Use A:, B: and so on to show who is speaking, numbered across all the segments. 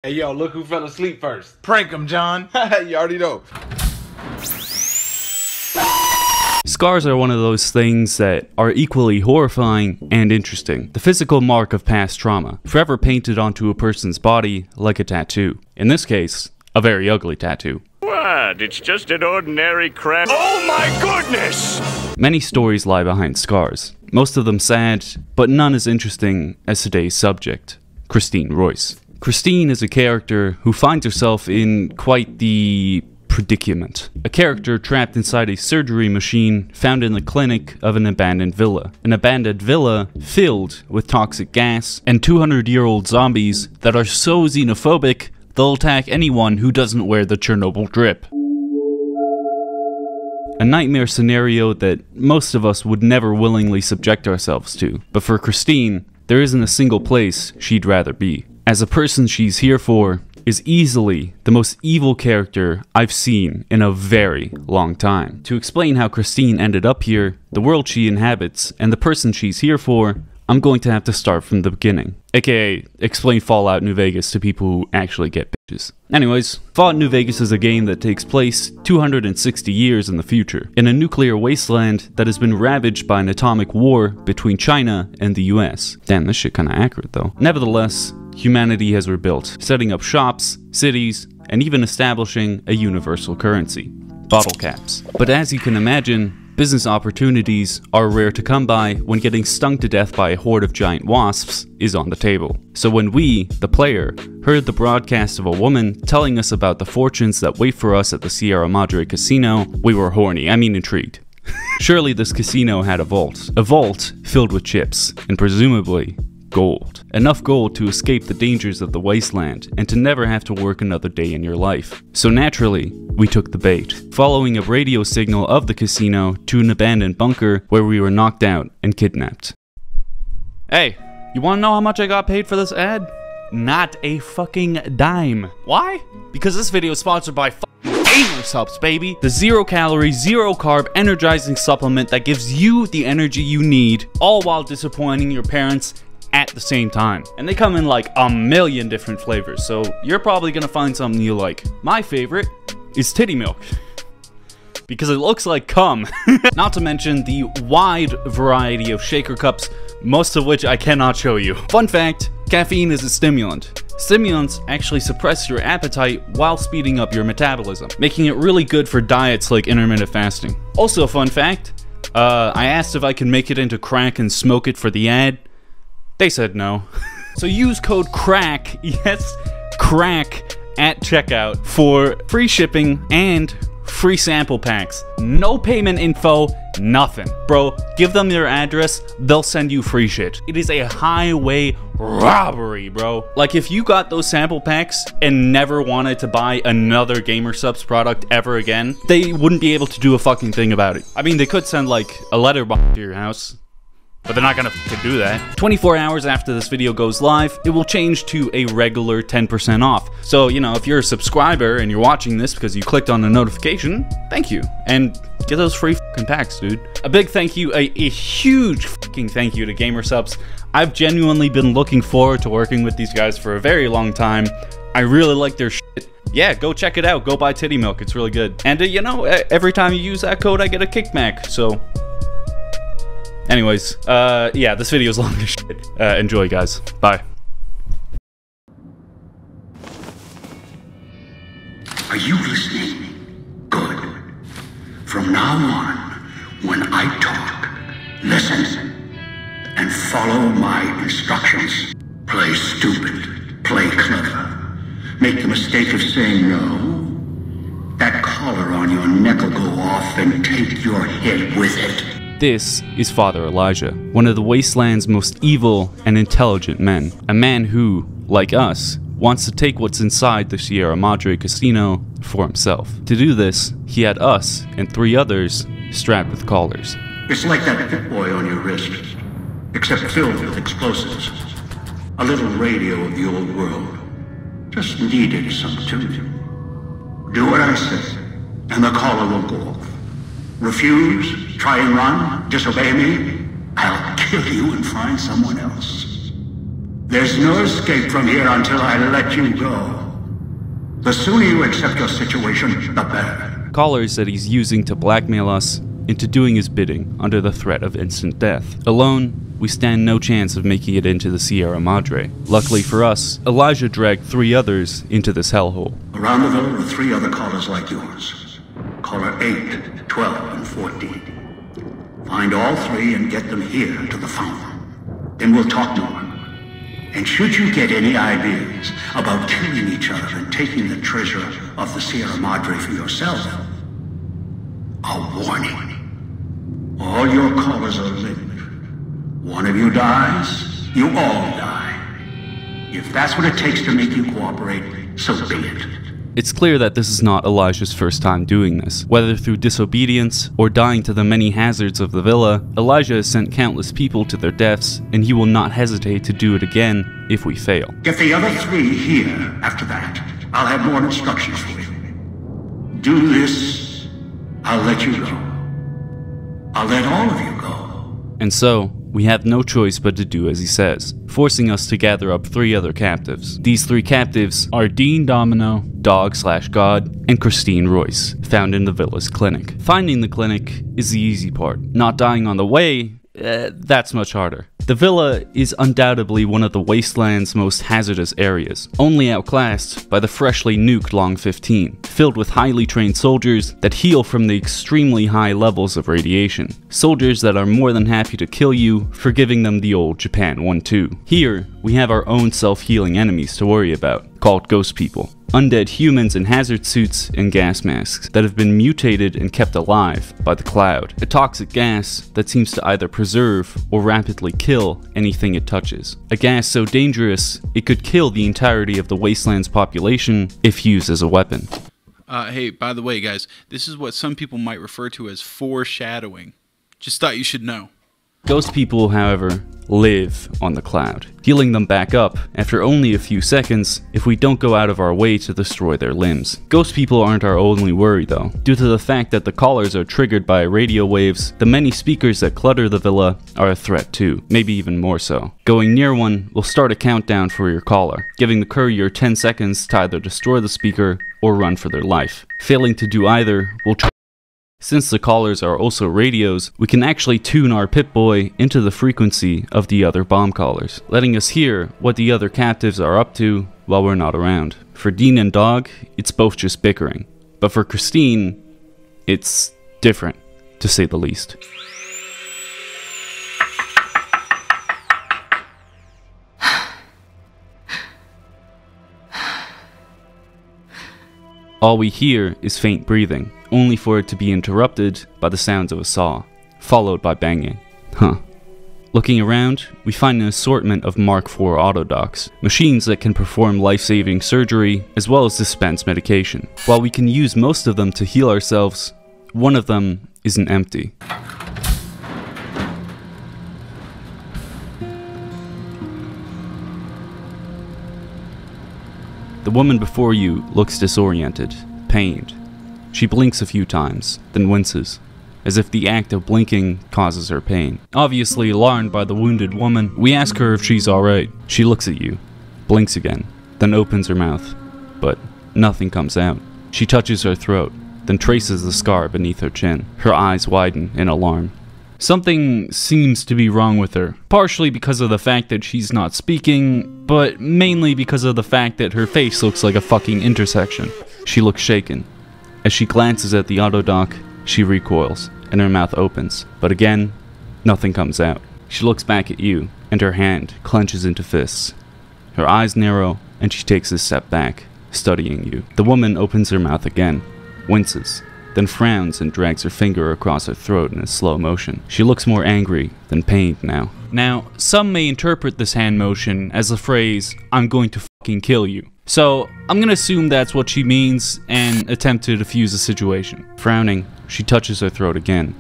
A: Hey yo, look who fell asleep first.
B: Prank him, John.
A: You already know.
C: Scars are one of those things that are equally horrifying and interesting. The physical mark of past trauma, forever painted onto a person's body like a tattoo. In this case, a very ugly tattoo.
D: What? It's just an ordinary crack. Oh my goodness!
C: Many stories lie behind scars, most of them sad, but none as interesting as today's subject, Christine Royce. Christine is a character who finds herself in quite the predicament. A character trapped inside a surgery machine found in the clinic of an abandoned villa. An abandoned villa filled with toxic gas and 200-year-old zombies that are so xenophobic they'll attack anyone who doesn't wear the Chernobyl drip. A nightmare scenario that most of us would never willingly subject ourselves to. But for Christine, there isn't a single place she'd rather be. As a person she's here for is easily the most evil character I've seen in a very long time. To explain how Christine ended up here, the world she inhabits, and the person she's here for, I'm going to have to start from the beginning. AKA, explain Fallout New Vegas to people who actually get bitches. Anyways, Fallout New Vegas is a game that takes place 260 years in the future, in a nuclear wasteland that has been ravaged by an atomic war between China and the US. Damn, this shit kinda accurate though. Nevertheless, humanity has rebuilt, setting up shops, cities, and even establishing a universal currency, bottle caps. But as you can imagine, business opportunities are rare to come by when getting stung to death by a horde of giant wasps is on the table. So when we, the player, heard the broadcast of a woman telling us about the fortunes that wait for us at the Sierra Madre casino, we were horny, intrigued. Surely this casino had a vault filled with chips, and presumably gold. Enough gold to escape the dangers of the wasteland and to never have to work another day in your life. So naturally, we took the bait, following a radio signal of the casino to an abandoned bunker where we were knocked out and kidnapped. Hey, you wanna know how much I got paid for this ad? Not a fucking dime. Why? Because this video is sponsored by Gamer Subs, baby. The 0-calorie, 0-carb energizing supplement that gives you the energy you need, all while disappointing your parents at the same time. And they come in like a million different flavors, so you're probably gonna find something you like. My favorite is titty milk, because it looks like cum. Not to mention the wide variety of shaker cups, most of which I cannot show you. Fun fact, caffeine is a stimulant. Stimulants actually suppress your appetite while speeding up your metabolism, making it really good for diets like intermittent fasting. Also a fun fact, I asked if I could make it into crack and smoke it for the ad. They said no. So use code CRACK, yes, CRACK, at checkout for free shipping and free sample packs. No payment info, nothing. Bro, give them your address, they'll send you free shit. It is a highway robbery, bro. Like, if you got those sample packs and never wanted to buy another Gamer Subs product ever again, they wouldn't be able to do a fucking thing about it. I mean, they could send like a letter box to your house, but they're not gonna do that. 24 hours after this video goes live, it will change to a regular 10% off. So, you know, if you're a subscriber and you're watching this because you clicked on the notification, thank you. And get those free fucking packs, dude. A big thank you, a huge fucking thank you to Gamer Subs. I've genuinely been looking forward to working with these guys for a very long time. I really like their shit. Yeah, go check it out. Go buy titty milk. It's really good. And, you know, every time you use that code, I get a kickback. So, anyways, yeah, this video is long as shit. Enjoy, guys. Bye.
E: Are you listening? Good. From now on, when I talk, listen and follow my instructions. Play stupid. Play clever. Make the mistake of saying no. That collar on your neck will go off and take your head with it.
C: This is Father Elijah, one of the Wasteland's most evil and intelligent men. A man who, like us, wants to take what's inside the Sierra Madre casino for himself. To do this, he had us and 3 others strapped with collars.
E: It's like that Pipboy on your wrist, except filled with explosives. A little radio of the old world. Just needed some tuning. Do what I say, and the collar will go off. Refuse, try and run, disobey me, I'll kill you and find someone else. There's no escape from here until I let you go. The sooner you accept your situation, the better.
C: Collars that he's using to blackmail us into doing his bidding under the threat of instant death. Alone, we stand no chance of making it into the Sierra Madre. Luckily for us, Elijah dragged 3 others into this hellhole.
E: Around the villa are 3 other callers like yours. Caller 8, 12, and 14. Find all 3 and get them here to the fountain. Then we'll talk more. And should you get any ideas about killing each other and taking the treasure of the Sierra Madre for yourself, a warning. All your callers are limp. One of you dies, you all die. If that's what it takes to make you cooperate, so be it.
C: It's clear that this is not Elijah's first time doing this. Whether through disobedience or dying to the many hazards of the villa, Elijah has sent countless people to their deaths, and he will not hesitate to do it again if we fail.
E: Get the other 3 here after that. I'll have more instructions for you. Do this, I'll let you go. I'll let all of you go.
C: And so, we have no choice but to do as he says, forcing us to gather up 3 other captives. These 3 captives are Dean Domino, Dog/God, and Christine Royce, found in the villa's clinic. Finding the clinic is the easy part. Not dying on the way, that's much harder. The villa is undoubtedly one of the wasteland's most hazardous areas, only outclassed by the freshly nuked Long 15, filled with highly trained soldiers that heal from the extremely high levels of radiation. Soldiers that are more than happy to kill you for giving them the old Japan 1-2. Here, we have our own self-healing enemies to worry about, called ghost people. Undead humans in hazard suits and gas masks that have been mutated and kept alive by the cloud, a toxic gas that seems to either preserve or rapidly kill anything it touches. A gas so dangerous it could kill the entirety of the wasteland's population if used as a weapon.
B: Hey, by the way, guys, this is what some people might refer to as foreshadowing. Just thought you should know.
C: Ghost people, however, live on the cloud, healing them back up after only a few seconds if we don't go out of our way to destroy their limbs. Ghost people aren't our only worry though. Due to the fact that the callers are triggered by radio waves, the many speakers that clutter the villa are a threat too, maybe even more so. Going near one will start a countdown for your caller, giving the courier 10 seconds to either destroy the speaker or run for their life. Failing to do either will Since the callers are also radios, we can actually tune our Pipboy into the frequency of the other bomb callers, letting us hear what the other captives are up to while we're not around. For Dean and Dog, it's both just bickering. But for Christine, it's different, to say the least. All we hear is faint breathing, only for it to be interrupted by the sounds of a saw, followed by banging. Looking around, we find an assortment of Mark IV autodocs, machines that can perform life-saving surgery as well as dispense medication. While we can use most of them to heal ourselves, one of them isn't empty. The woman before you looks disoriented, pained. She blinks a few times, then winces, as if the act of blinking causes her pain. Obviously alarmed by the wounded woman, we ask her if she's alright. She looks at you, blinks again, then opens her mouth, but nothing comes out. She touches her throat, then traces the scar beneath her chin. Her eyes widen in alarm. Something seems to be wrong with her, partially because of the fact that she's not speaking, but mainly because of the fact that her face looks like a fucking intersection. She looks shaken. As she glances at the autodoc, she recoils, and her mouth opens, but again, nothing comes out. She looks back at you, and her hand clenches into fists. Her eyes narrow, and she takes a step back, studying you. The woman opens her mouth again, winces, then frowns and drags her finger across her throat in a slow motion. She looks more angry than pained now. Now, some may interpret this hand motion as the phrase, "I'm going to fucking kill you." So, I'm gonna assume that's what she means and attempt to defuse the situation. Frowning, she touches her throat again,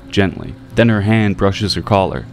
C: gently. Then her hand brushes her collar.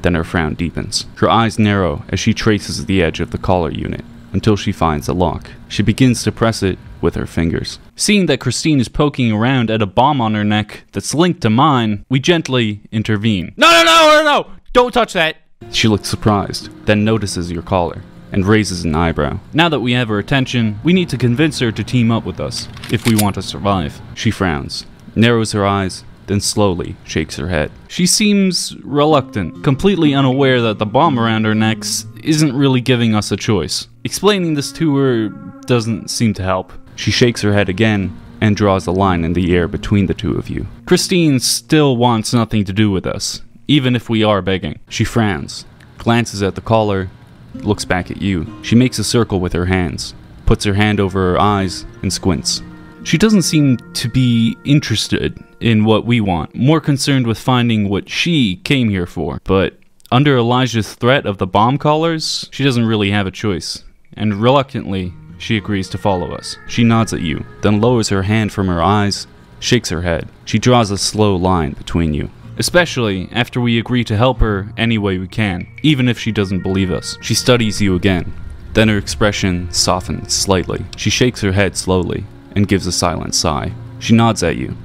C: Then her frown deepens. Her eyes narrow as she traces the edge of the collar unit until she finds a lock. She begins to press it with her fingers. Seeing that Christine is poking around at a bomb on her neck that's linked to mine, we gently intervene. No! Don't touch that! She looks surprised, then notices your collar, and raises an eyebrow. Now that we have her attention, we need to convince her to team up with us, if we want to survive. She frowns, narrows her eyes, then slowly shakes her head. She seems reluctant, completely unaware that the bomb around her neck isn't really giving us a choice. Explaining this to her doesn't seem to help. She shakes her head again, and draws a line in the air between the two of you. Christine still wants nothing to do with us, even if we are begging. She frowns, glances at the collar, looks back at you. She makes a circle with her hands, puts her hand over her eyes, and squints. She doesn't seem to be interested in what we want, more concerned with finding what she came here for. But under Elijah's threat of the bomb collars, she doesn't really have a choice, and reluctantly, she agrees to follow us. She nods at you, then lowers her hand from her eyes, shakes her head. She draws a slow line between you, especially after we agree to help her any way we can, even if she doesn't believe us. She studies you again, then her expression softens slightly. She shakes her head slowly and gives a silent sigh. She nods at you,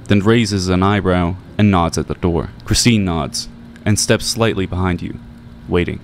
C: then raises an eyebrow and nods at the door. Christine nods and steps slightly behind you, waiting.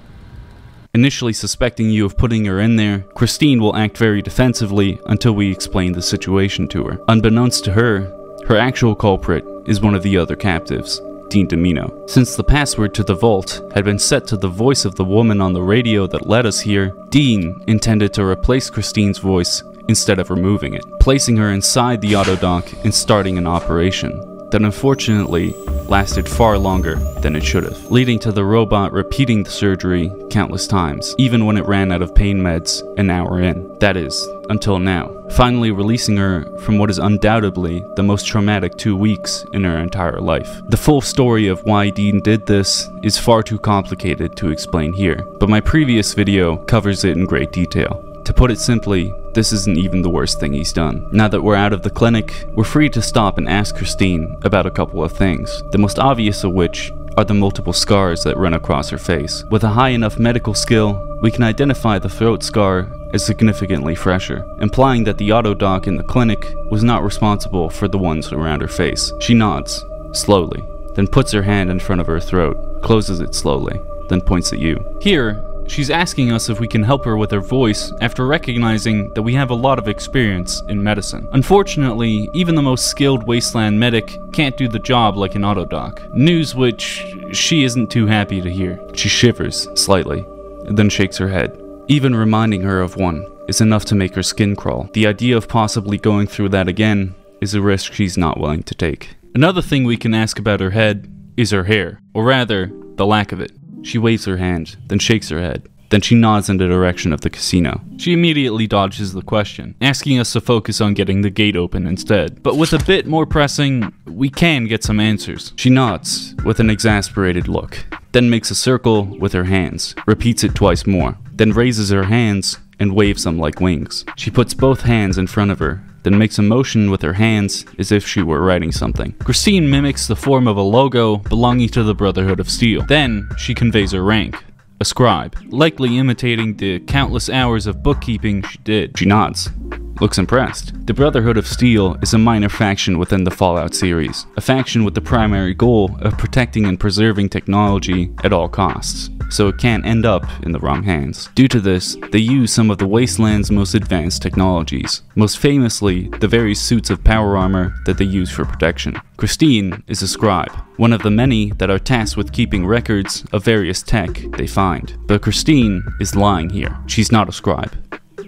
C: Initially suspecting you of putting her in there, Christine will act very defensively until we explain the situation to her. Unbeknownst to her, her actual culprit is one of the other captives, Dean Domino. Since the password to the vault had been set to the voice of the woman on the radio that led us here, Dean intended to replace Christine's voice instead of removing it, placing her inside the autodock and starting an operation that unfortunately lasted far longer than it should have, leading to the robot repeating the surgery countless times, even when it ran out of pain meds an hour in. That is, until now, finally releasing her from what is undoubtedly the most traumatic 2 weeks in her entire life. The full story of why Dean did this is far too complicated to explain here, but my previous video covers it in great detail. To put it simply, this isn't even the worst thing he's done. Now that we're out of the clinic, we're free to stop and ask Christine about a couple of things, the most obvious of which are the multiple scars that run across her face. With a high enough medical skill, we can identify the throat scar as significantly fresher, implying that the autodoc in the clinic was not responsible for the ones around her face. She nods, slowly, then puts her hand in front of her throat, closes it slowly, then points at you. Here, she's asking us if we can help her with her voice after recognizing that we have a lot of experience in medicine. Unfortunately, even the most skilled wasteland medic can't do the job like an autodoc, news which she isn't too happy to hear. She shivers slightly, then shakes her head. Even reminding her of one is enough to make her skin crawl. The idea of possibly going through that again is a risk she's not willing to take. Another thing we can ask about her head is her hair, or rather, the lack of it. She waves her hand, then shakes her head. Then she nods in the direction of the casino. She immediately dodges the question, asking us to focus on getting the gate open instead. But with a bit more pressing, we can get some answers. She nods with an exasperated look, then makes a circle with her hands, repeats it twice more, then raises her hands and waves them like wings. She puts both hands in front of her, then makes a motion with her hands as if she were writing something. Christine mimics the form of a logo belonging to the Brotherhood of Steel. Then she conveys her rank, a scribe, likely imitating the countless hours of bookkeeping she did. She nods, looks impressed. The Brotherhood of Steel is a minor faction within the Fallout series, a faction with the primary goal of protecting and preserving technology at all costs, so it can't end up in the wrong hands. Due to this, they use some of the Wasteland's most advanced technologies, most famously the very suits of power armor that they use for protection. Christine is a scribe, one of the many that are tasked with keeping records of various tech they find. But Christine is lying here. She's not a scribe.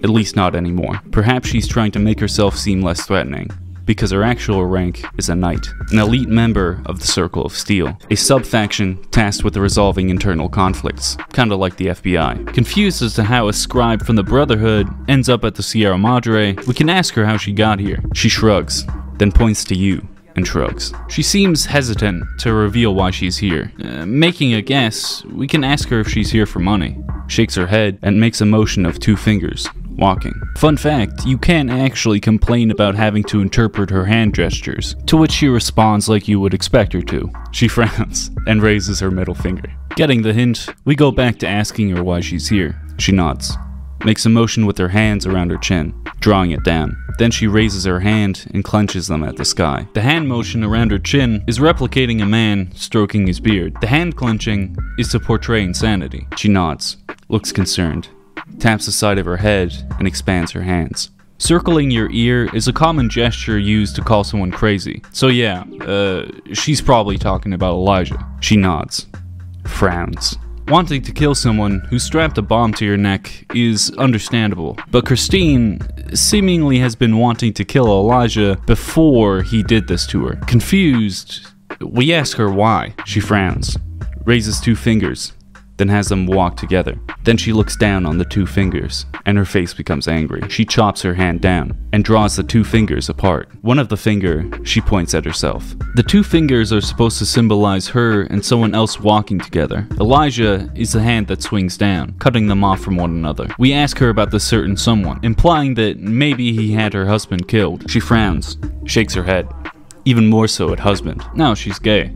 C: At least not anymore. Perhaps she's trying to make herself seem less threatening, because her actual rank is a knight, an elite member of the Circle of Steel, a sub-faction tasked with resolving internal conflicts, kinda like the FBI. Confused as to how a scribe from the Brotherhood ends up at the Sierra Madre, we can ask her how she got here. She shrugs, then points to you, and shrugs. She seems hesitant to reveal why she's here. Making a guess, we can ask her if she's here for money. Shakes her head and makes a motion of 2 fingers, walking. Fun fact, you can't actually complain about having to interpret her hand gestures, to which she responds like you would expect her to. She frowns and raises her middle finger. Getting the hint, we go back to asking her why she's here. She nods, makes a motion with her hands around her chin, drawing it down. Then she raises her hand and clenches them at the sky. The hand motion around her chin is replicating a man stroking his beard. The hand clenching is to portray insanity. She nods, looks concerned, taps the side of her head, and expands her hands. Circling your ear is a common gesture used to call someone crazy. So yeah, she's probably talking about Elijah. She nods, frowns. Wanting to kill someone who strapped a bomb to your neck is understandable, but Christine seemingly has been wanting to kill Elijah before he did this to her. Confused, we ask her why. She frowns, raises 2 fingers, then has them walk together. Then she looks down on the 2 fingers, and her face becomes angry. She chops her hand down and draws the 2 fingers apart. One of the finger she points at herself. The 2 fingers are supposed to symbolize her and someone else walking together. Elijah is the hand that swings down, cutting them off from one another. We ask her about the certain someone, implying that maybe he had her husband killed. She frowns, shakes her head, even more so at husband. No, she's gay.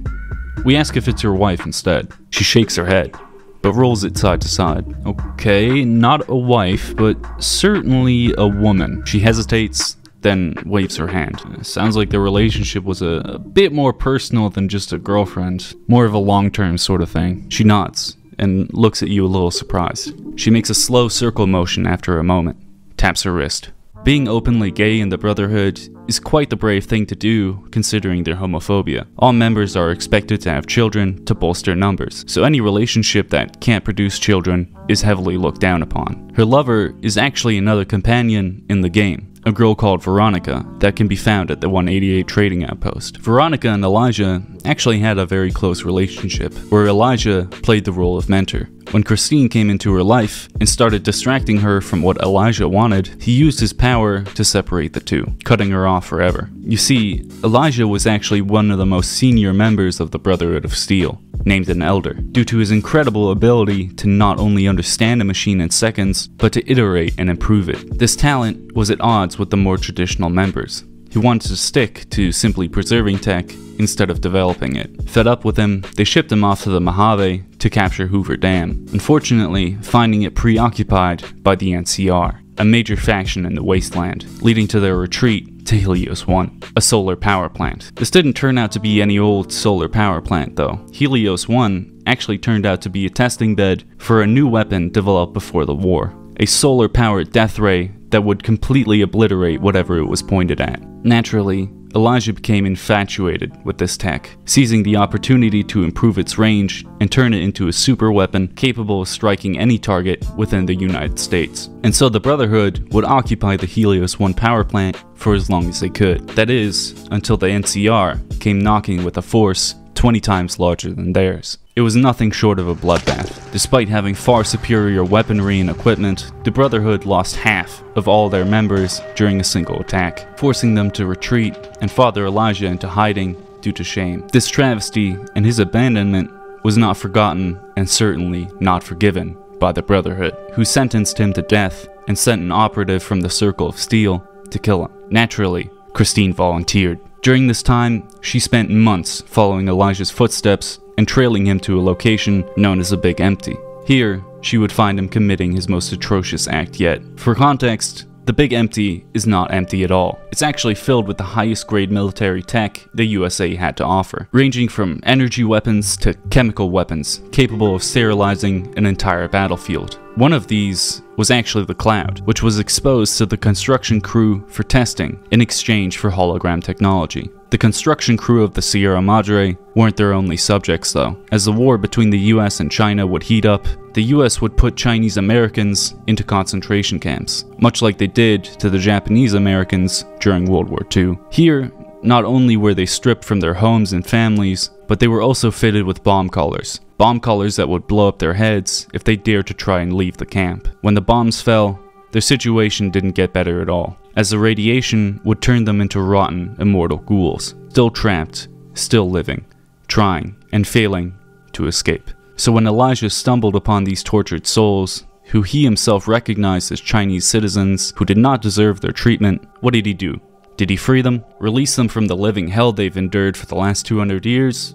C: We ask if it's her wife instead. She shakes her head, but rolls it side to side. Okay, not a wife, but certainly a woman. She hesitates, then waves her hand. Sounds like the relationship was a bit more personal than just a girlfriend. More of a long-term sort of thing. She nods and looks at you a little surprised. She makes a slow circle motion after a moment, taps her wrist. Being openly gay in the Brotherhood is quite the brave thing to do, considering their homophobia. All members are expected to have children to bolster numbers, so any relationship that can't produce children is heavily looked down upon. Her lover is actually another companion in the game, a girl called Veronica that can be found at the 188 trading outpost. Veronica and Elijah actually had a very close relationship, where Elijah played the role of mentor. When Christine came into her life and started distracting her from what Elijah wanted, he used his power to separate the two, cutting her off forever. You see, Elijah was actually one of the most senior members of the Brotherhood of Steel, named an Elder, due to his incredible ability to not only understand a machine in seconds, but to iterate and improve it. This talent was at odds with the more traditional members, who wanted to stick to simply preserving tech instead of developing it. Fed up with him, they shipped him off to the Mojave to capture Hoover Dam, unfortunately finding it preoccupied by the NCR, a major faction in the wasteland, leading to their retreat to Helios 1, a solar power plant. This didn't turn out to be any old solar power plant though. Helios 1 actually turned out to be a testing bed for a new weapon developed before the war, a solar-powered death ray that would completely obliterate whatever it was pointed at. Naturally, Elijah became infatuated with this tech, seizing the opportunity to improve its range and turn it into a super weapon capable of striking any target within the United States. And so the Brotherhood would occupy the Helios 1 power plant for as long as they could. That is, until the NCR came knocking with a force 20 times larger than theirs. It was nothing short of a bloodbath. Despite having far superior weaponry and equipment, the Brotherhood lost half of all their members during a single attack, forcing them to retreat and Father Elijah into hiding due to shame. This travesty and his abandonment was not forgotten and certainly not forgiven by the Brotherhood, who sentenced him to death and sent an operative from the Circle of Steel to kill him. Naturally, Christine volunteered. During this time, she spent months following Elijah's footsteps and trailing him to a location known as the Big Empty. Here, she would find him committing his most atrocious act yet. For context, the Big Empty is not empty at all. It's actually filled with the highest grade military tech the USA had to offer, ranging from energy weapons to chemical weapons capable of sterilizing an entire battlefield. One of these was actually the Cloud, which was exposed to the construction crew for testing in exchange for hologram technology. The construction crew of the Sierra Madre weren't their only subjects though. As the war between the US and China would heat up, the US would put Chinese Americans into concentration camps, much like they did to the Japanese Americans during World War II. Here, not only were they stripped from their homes and families, but they were also fitted with bomb collars. Bomb collars that would blow up their heads if they dared to try and leave the camp. When the bombs fell, their situation didn't get better at all, as the radiation would turn them into rotten, immortal ghouls, still trapped, still living, trying and failing to escape. So when Elijah stumbled upon these tortured souls, who he himself recognized as Chinese citizens who did not deserve their treatment, what did he do? Did he free them? Release them from the living hell they've endured for the last 200 years?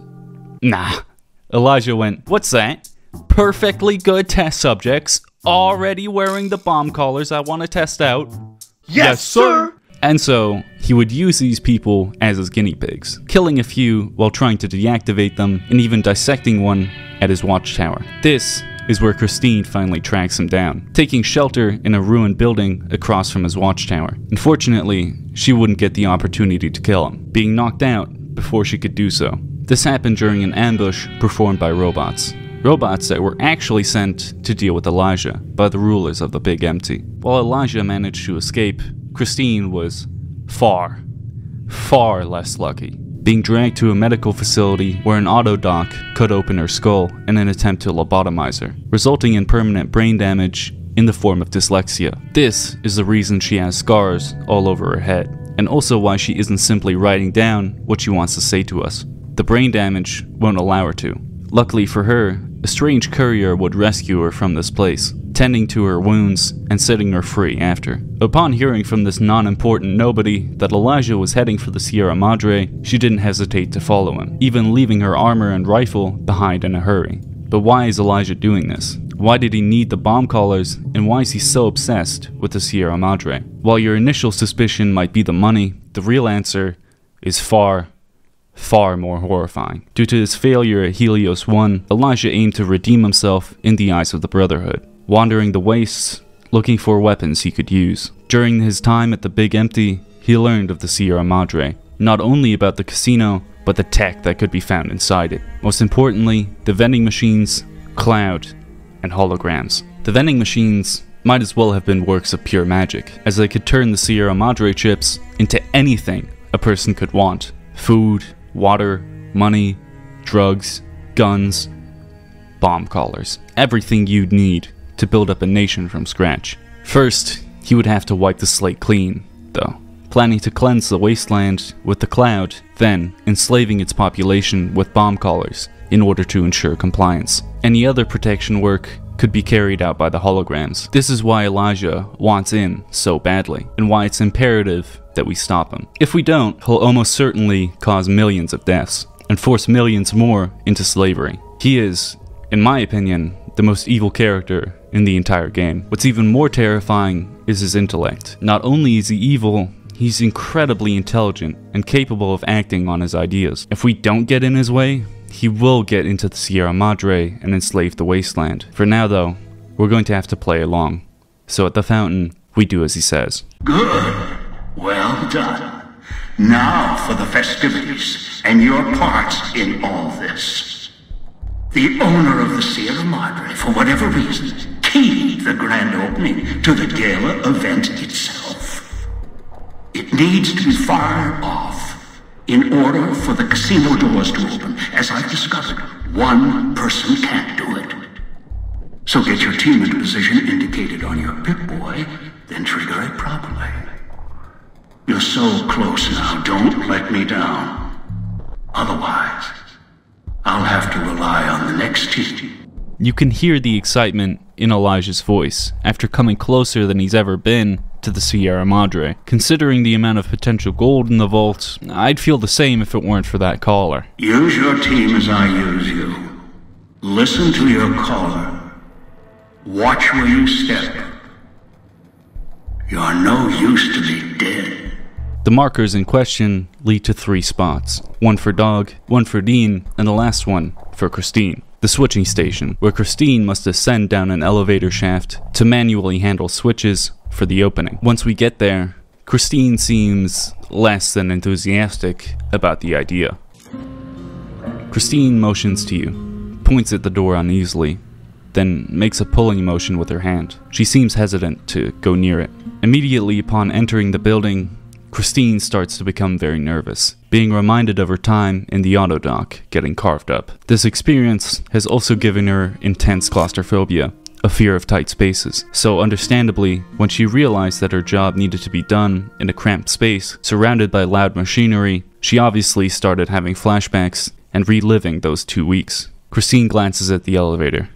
C: Nah. Elijah went, "What's that? Perfectly good test subjects. already wearing the bomb collars I want to test out?
A: Yes, sir!
C: And so, he would use these people as his guinea pigs, killing a few while trying to deactivate them, and even dissecting one at his watchtower. This is where Christine finally tracks him down, taking shelter in a ruined building across from his watchtower. Unfortunately, she wouldn't get the opportunity to kill him, being knocked out before she could do so. This happened during an ambush performed by robots. Robots that were actually sent to deal with Elijah by the rulers of the Big Empty. While Elijah managed to escape, Christine was far less lucky, being dragged to a medical facility where an autodoc cut open her skull in an attempt to lobotomize her, resulting in permanent brain damage in the form of dyslexia. This is the reason she has scars all over her head, and also why she isn't simply writing down what she wants to say to us. The brain damage won't allow her to. Luckily for her, a strange courier would rescue her from this place, tending to her wounds and setting her free after. Upon hearing from this non-important nobody that Elijah was heading for the Sierra Madre, she didn't hesitate to follow him, even leaving her armor and rifle behind in a hurry. But why is Elijah doing this? Why did he need the bomb collars, and why is he so obsessed with the Sierra Madre? While your initial suspicion might be the money, the real answer is far more horrifying. Due to his failure at Helios 1, Elijah aimed to redeem himself in the eyes of the Brotherhood, wandering the wastes, looking for weapons he could use. During his time at the Big Empty, he learned of the Sierra Madre, not only about the casino, but the tech that could be found inside it. Most importantly, the vending machines, cloud, and holograms. The vending machines might as well have been works of pure magic, as they could turn the Sierra Madre chips into anything a person could want. Food, water, money, drugs, guns, bomb collars. Everything you'd need to build up a nation from scratch. First, he would have to wipe the slate clean, though, planning to cleanse the wasteland with the cloud, then enslaving its population with bomb collars in order to ensure compliance. Any other protection work could be carried out by the holograms. This is why Elijah wants in so badly, and why it's imperative that we stop him. If we don't, he'll almost certainly cause millions of deaths, and force millions more into slavery. He is, in my opinion, the most evil character in the entire game. What's even more terrifying is his intellect. Not only is he evil, he's incredibly intelligent and capable of acting on his ideas. If we don't get in his way, he will get into the Sierra Madre and enslave the wasteland. For now though, we're going to have to play along. So at the fountain, we do as he says.
E: Good. Well done. Now for the festivities and your part in all this. The owner of the Sierra Madre, for whatever reason, keyed the grand opening to the gala event itself. It needs to be fired off in order for the casino doors to open. As I've discovered, one person can't do it. So get your team into position indicated on your Pipboy, then trigger it properly. You're so close now, don't let me down. Otherwise, I'll have to rely on the next team.
C: You can hear the excitement in Elijah's voice after coming closer than he's ever been to the Sierra Madre. Considering the amount of potential gold in the vault, I'd feel the same if it weren't for that caller.
E: Use your team as I use you. Listen to your caller. Watch where you step. You're no use to me dead.
C: The markers in question lead to 3 spots. One for Dog, one for Dean, and the last one for Christine. The switching station, where Christine must ascend down an elevator shaft to manually handle switches for the opening. Once we get there, Christine seems less than enthusiastic about the idea. Christine motions to you, points at the door uneasily, then makes a pulling motion with her hand. She seems hesitant to go near it. Immediately upon entering the building, Christine starts to become very nervous, being reminded of her time in the autodoc getting carved up. This experience has also given her intense claustrophobia, a fear of tight spaces. So understandably, when she realized that her job needed to be done in a cramped space, surrounded by loud machinery, she obviously started having flashbacks and reliving those 2 weeks. Christine glances at the elevator.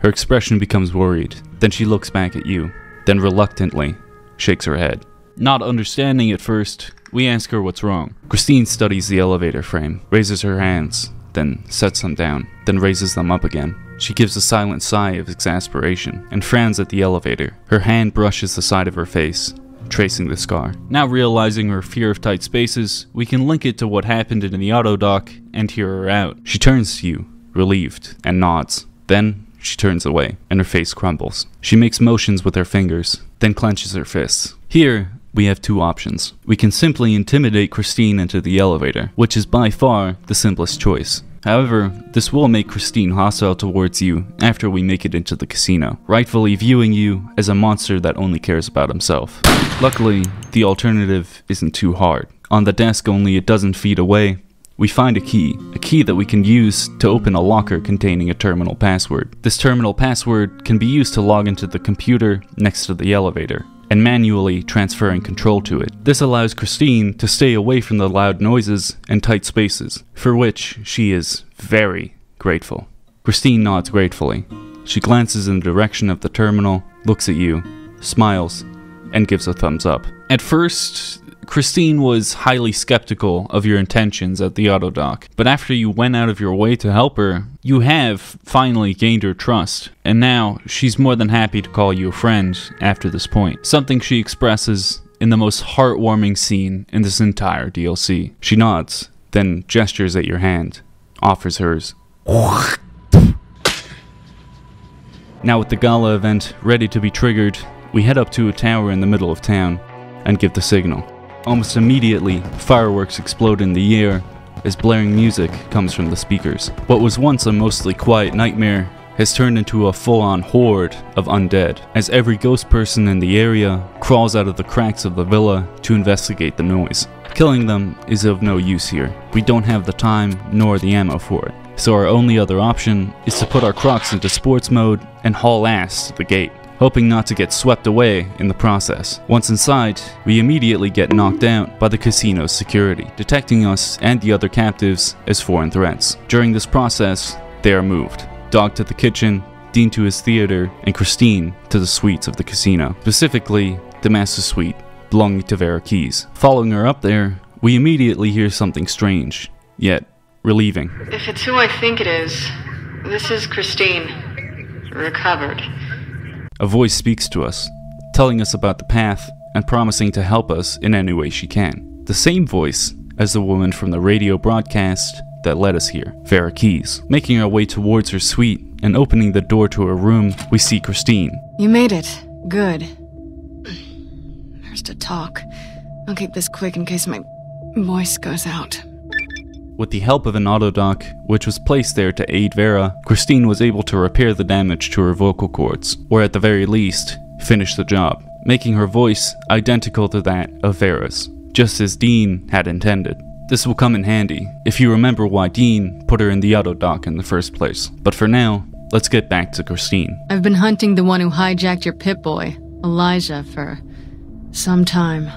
C: Her expression becomes worried. Then she looks back at you, then reluctantly shakes her head. Not understanding at first, we ask her what's wrong. Christine studies the elevator frame, raises her hands, then sets them down, then raises them up again. She gives a silent sigh of exasperation and frowns at the elevator. Her hand brushes the side of her face, tracing the scar. Now realizing her fear of tight spaces, we can link it to what happened in the auto dock and hear her out. She turns to you, relieved, and nods. Then she turns away, and her face crumbles. She makes motions with her fingers, then clenches her fists. Here, we have two options. We can simply intimidate Christine into the elevator, which is by far the simplest choice. However, this will make Christine hostile towards you after we make it into the casino, rightfully viewing you as a monster that only cares about himself. Luckily, the alternative isn't too hard. On the desk only a dozen feet away, we find a key that we can use to open a locker containing a terminal password. This terminal password can be used to log into the computer next to the elevator, and manually transferring control to it. This allows Christine to stay away from the loud noises and tight spaces, for which she is very grateful. Christine nods gratefully. She glances in the direction of the terminal, looks at you, smiles, and gives a thumbs up. At first, Christine was highly skeptical of your intentions at the auto dock, but after you went out of your way to help her, you have finally gained her trust, and now she's more than happy to call you a friend after this point, something she expresses in the most heartwarming scene in this entire DLC. She nods, then gestures at your hand, offers hers. Now with the gala event ready to be triggered, we head up to a tower in the middle of town and give the signal. Almost immediately, fireworks explode in the air as blaring music comes from the speakers. What was once a mostly quiet nightmare has turned into a full-on horde of undead, as every ghost person in the area crawls out of the cracks of the villa to investigate the noise. Killing them is of no use here. We don't have the time nor the ammo for it, so our only other option is to put our Crocs into sports mode and haul ass to the gate, hoping not to get swept away in the process. Once inside, we immediately get knocked out by the casino's security, detecting us and the other captives as foreign threats. During this process, they are moved. Dog to the kitchen, Dean to his theater, and Christine to the suites of the casino, specifically the master suite belonging to Vera Keys. Following her up there, we immediately hear something strange, yet relieving.
F: If it's who I think it is, this is Christine. Recovered.
C: A voice speaks to us, telling us about the path and promising to help us in any way she can. The same voice as the woman from the radio broadcast that led us here, Vera Keys. Making our way towards her suite and opening the door to her room, we see Christine.
F: You made it. Good. There's to talk. I'll keep this quick in case my voice goes out.
C: With the help of an autodoc, which was placed there to aid Vera, Christine was able to repair the damage to her vocal cords, or at the very least, finish the job, making her voice identical to that of Vera's, just as Dean had intended. This will come in handy if you remember why Dean put her in the autodoc in the first place. But for now, let's get back to Christine.
F: I've been hunting the one who hijacked your Pipboy, Elijah, for some time.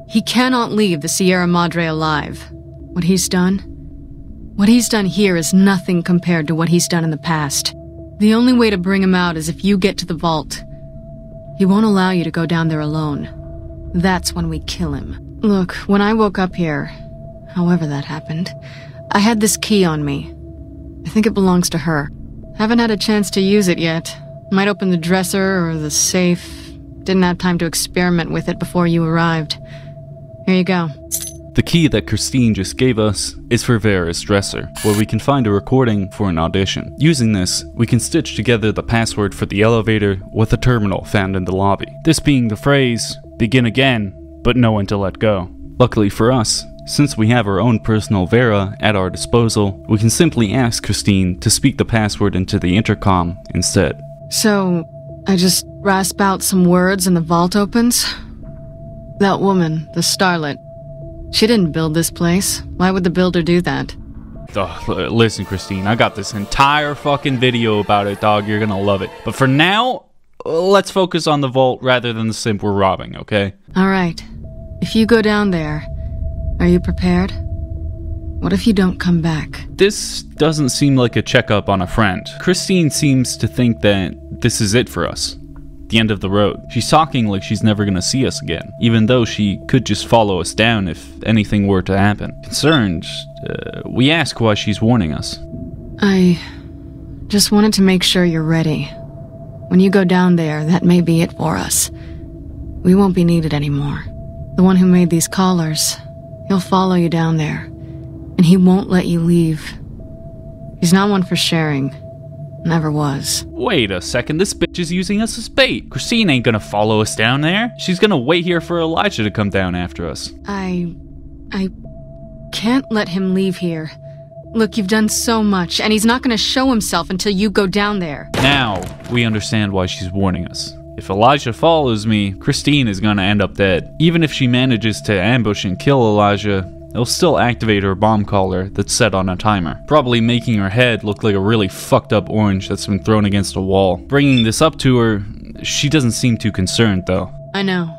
F: He cannot leave the Sierra Madre alive. What he's done here is nothing compared to what he's done in the past. The only way to bring him out is if you get to the vault. He won't allow you to go down there alone. That's when we kill him. Look, when I woke up here, however that happened, I had this key on me. I think it belongs to her. Haven't had a chance to use it yet. Might open the dresser or the safe. Didn't have time to experiment with it before you arrived. Here you go.
C: The key that Christine just gave us is for Vera's dresser, where we can find a recording for an audition. Using this, we can stitch together the password for the elevator with a terminal found in the lobby. This being the phrase, "Begin again, but know when to let go." Luckily for us, since we have our own personal Vera at our disposal, we can simply ask Christine to speak the password into the intercom instead.
F: So, I just rasp out some words and the vault opens? That woman, the starlet, she didn't build this place. Why would the builder do that?
C: Listen, Christine, I got this entire fucking video about it, dog. You're gonna love it. But for now, let's focus on the vault rather than the simp we're robbing, okay?
F: Alright. If you go down there, are you prepared? What if you don't come back?
C: This doesn't seem like a checkup on a friend. Christine seems to think that this is it for us. The end of the road. She's talking like she's never gonna see us again, even though she could just follow us down if anything were to happen. Concerned, we ask why she's warning us.
F: I Just wanted to make sure you're ready. When you go down there, that may be it for us. We won't be needed anymore. The one who made these collars, he'll follow you down there, and he won't let you leave. He's not one for sharing. Never was.
C: Wait a second, this bitch is using us as bait. Christine ain't gonna follow us down there. She's gonna wait here for Elijah to come down after us.
F: I can't let him leave here. Look, you've done so much, and he's not gonna show himself until you go down there.
C: Now, we understand why she's warning us. If Elijah follows me, Christine is gonna end up dead. Even if she manages to ambush and kill Elijah, it'll still activate her bomb collar that's set on a timer, probably making her head look like a really fucked up orange that's been thrown against a wall. Bringing this up to her, she doesn't seem too concerned though.
F: I know.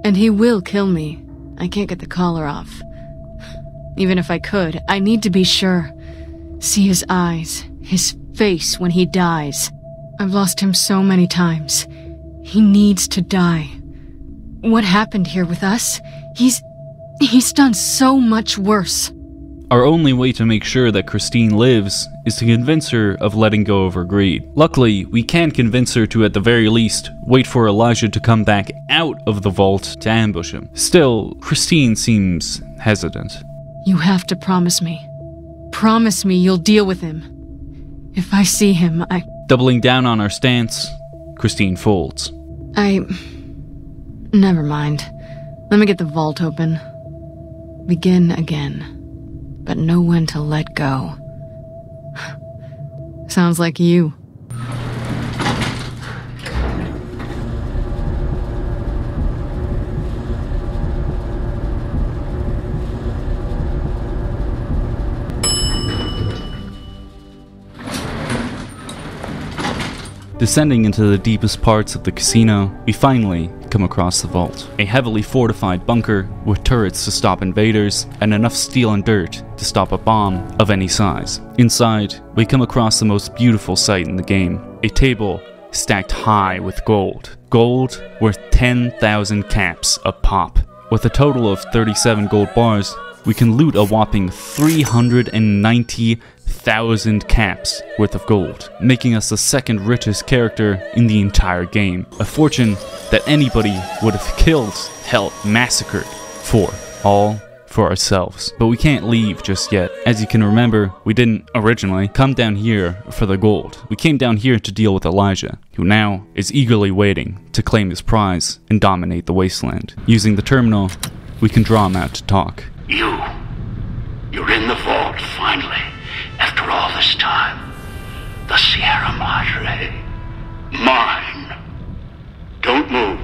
F: And he will kill me. I can't get the collar off. Even if I could, I need to be sure. See his eyes, his face when he dies. I've lost him so many times. He needs to die. What happened here with us? He's done so much worse.
C: Our only way to make sure that Christine lives is to convince her of letting go of her greed. Luckily, we can convince her to at the very least wait for Elijah to come back out of the vault to ambush him. Still, Christine seems hesitant.
F: You have to promise me. Promise me you'll deal with him. If I see him,
C: Doubling down on our stance, Christine folds.
F: Never mind. Let me get the vault open. Begin again. But know when to let go. Sounds like you.
C: Descending into the deepest parts of the casino, we finally come across the vault. A heavily fortified bunker with turrets to stop invaders and enough steel and dirt to stop a bomb of any size. Inside, we come across the most beautiful sight in the game. A table stacked high with gold. Gold worth 10,000 caps a pop. With a total of 37 gold bars, we can loot a whopping 390,000 caps worth of gold, making us the second richest character in the entire game. A fortune that anybody would have killed, hell, massacred for, all for ourselves. But we can't leave just yet. As you can remember, we didn't originally come down here for the gold. We came down here to deal with Elijah, who now is eagerly waiting to claim his prize and dominate the wasteland. Using the terminal, we can draw him out to talk.
E: You're in the vault, finally. After all this time. The Sierra Madre. Mine. Don't move.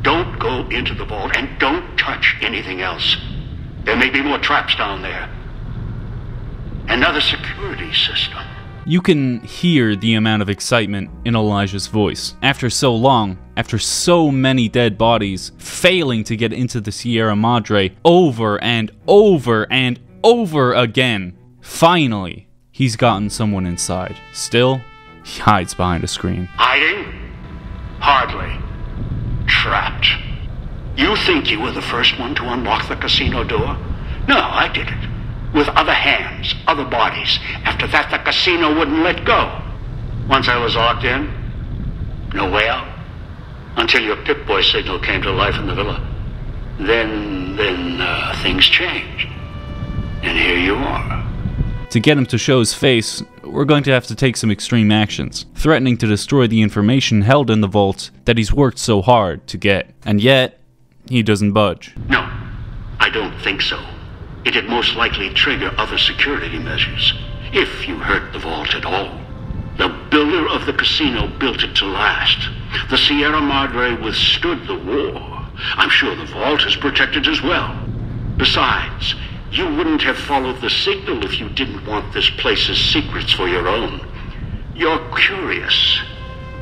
E: Don't go into the vault, and don't touch anything else. There may be more traps down there. Another security system.
C: You can hear the amount of excitement in Elijah's voice. After so long, after so many dead bodies, failing to get into the Sierra Madre over and over and over again, finally, he's gotten someone inside. Still, he hides behind a screen.
E: Hiding? Hardly. Trapped. You think you were the first one to unlock the casino door? No, I did it. With other hands, other bodies. After that, the casino wouldn't let go. Once I was locked in, no way out. Until your Pipboy signal came to life in the villa. Then things changed. And here you are.
C: To get him to show his face, we're going to have to take some extreme actions, threatening to destroy the information held in the vault that he's worked so hard to get. And yet, he doesn't budge.
E: No, I don't think so. It'd most likely trigger other security measures, if you hurt the vault at all. The builder of the casino built it to last. The Sierra Madre withstood the war. I'm sure the vault is protected as well. Besides, you wouldn't have followed the signal if you didn't want this place's secrets for your own. You're curious,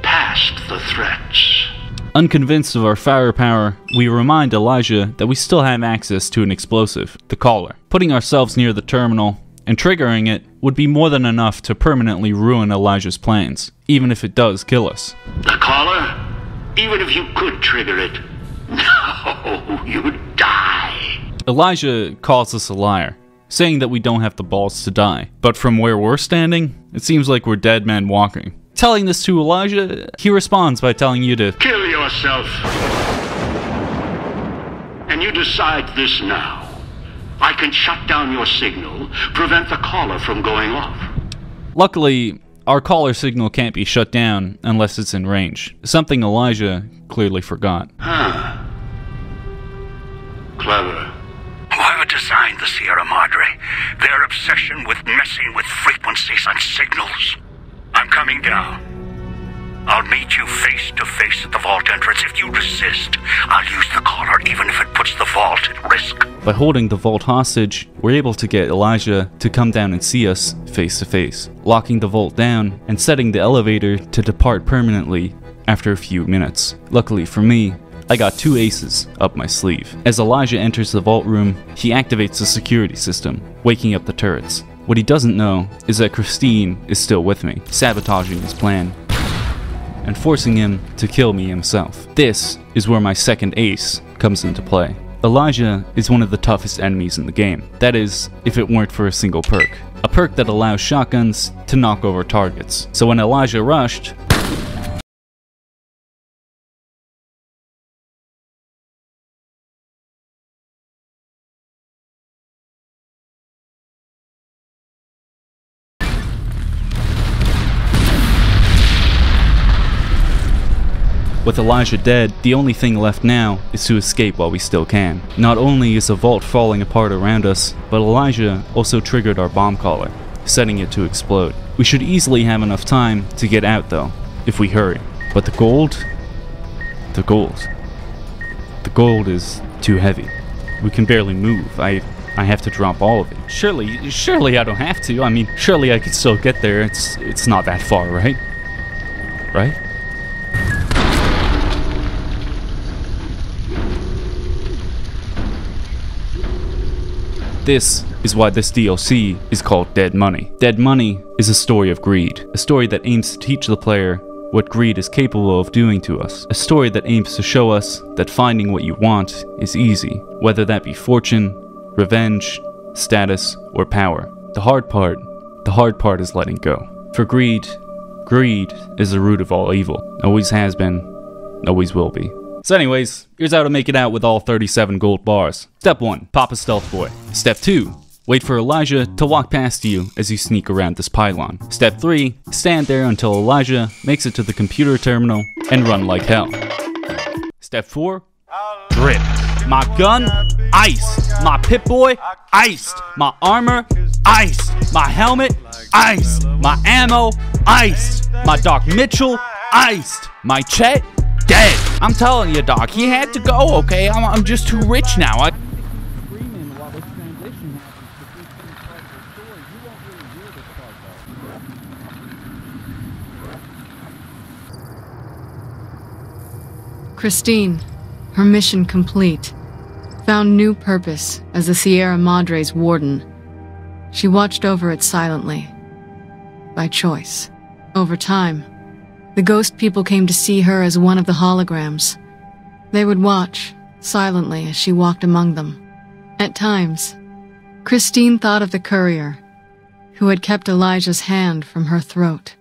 E: past the threats.
C: Unconvinced of our firepower, we remind Elijah that we still have access to an explosive, the collar. Putting ourselves near the terminal and triggering it would be more than enough to permanently ruin Elijah's plans, even if it does kill us.
E: The collar? Even if you could trigger it, no, you'd die.
C: Elijah calls us a liar. saying that we don't have the balls to die. But from where we're standing, it seems like we're dead men walking. Telling this to Elijah, he responds by telling you to
E: Kill yourself. And you decide this now. I can shut down your signal, prevent the caller from going off.
C: Luckily, our caller signal can't be shut down unless it's in range, something Elijah clearly forgot.
E: Huh. Clever. Whoever designed the Sierra Madre, their obsession with messing with frequencies and signals. I'm coming down. I'll meet you face to face at the vault entrance. If you resist, I'll use the collar even if it puts the vault at risk.
C: By holding the vault hostage, we're able to get Elijah to come down and see us face to face, locking the vault down and setting the elevator to depart permanently after a few minutes. Luckily for me, I got 2 aces up my sleeve. As Elijah enters the vault room, he activates the security system, waking up the turrets. What he doesn't know is that Christine is still with me, sabotaging his plan and forcing him to kill me himself. This is where my second ace comes into play. Elijah is one of the toughest enemies in the game. That is, if it weren't for a single perk. A perk that allows shotguns to knock over targets. So when Elijah rushed, with Elijah dead, the only thing left now is to escape while we still can. Not only is the vault falling apart around us, but Elijah also triggered our bomb collar, setting it to explode. We should easily have enough time to get out though, if we hurry. But the gold is too heavy. We can barely move. I have to drop all of it. Surely I don't have to. I mean, surely I could still get there. It's not that far, right? Right? This is why this DLC is called Dead Money. Dead Money is a story of greed, a story that aims to teach the player what greed is capable of doing to us, a story that aims to show us that finding what you want is easy, whether that be fortune, revenge, status, or power. The hard part is letting go. For greed is the root of all evil. Always has been, always will be. So anyways, here's how to make it out with all 37 gold bars. Step 1, pop a stealth boy. Step 2, wait for Elijah to walk past you as you sneak around this pylon. Step 3, stand there until Elijah makes it to the computer terminal and run like hell. Step 4, drip. My gun, iced. My Pipboy, iced. My armor, iced. My helmet, iced. My ammo, iced. My Doc Mitchell, iced. My Chet, dead. I'm telling you, Doc, he had to go, okay? I'm just too rich now.
F: Christine, her mission complete, found new purpose as the Sierra Madre's warden. She watched over it silently, by choice. Over time, the ghost people came to see her as one of the holograms. They would watch, silently, as she walked among them. At times, Christine thought of the courier, who had kept Elijah's hand from her throat.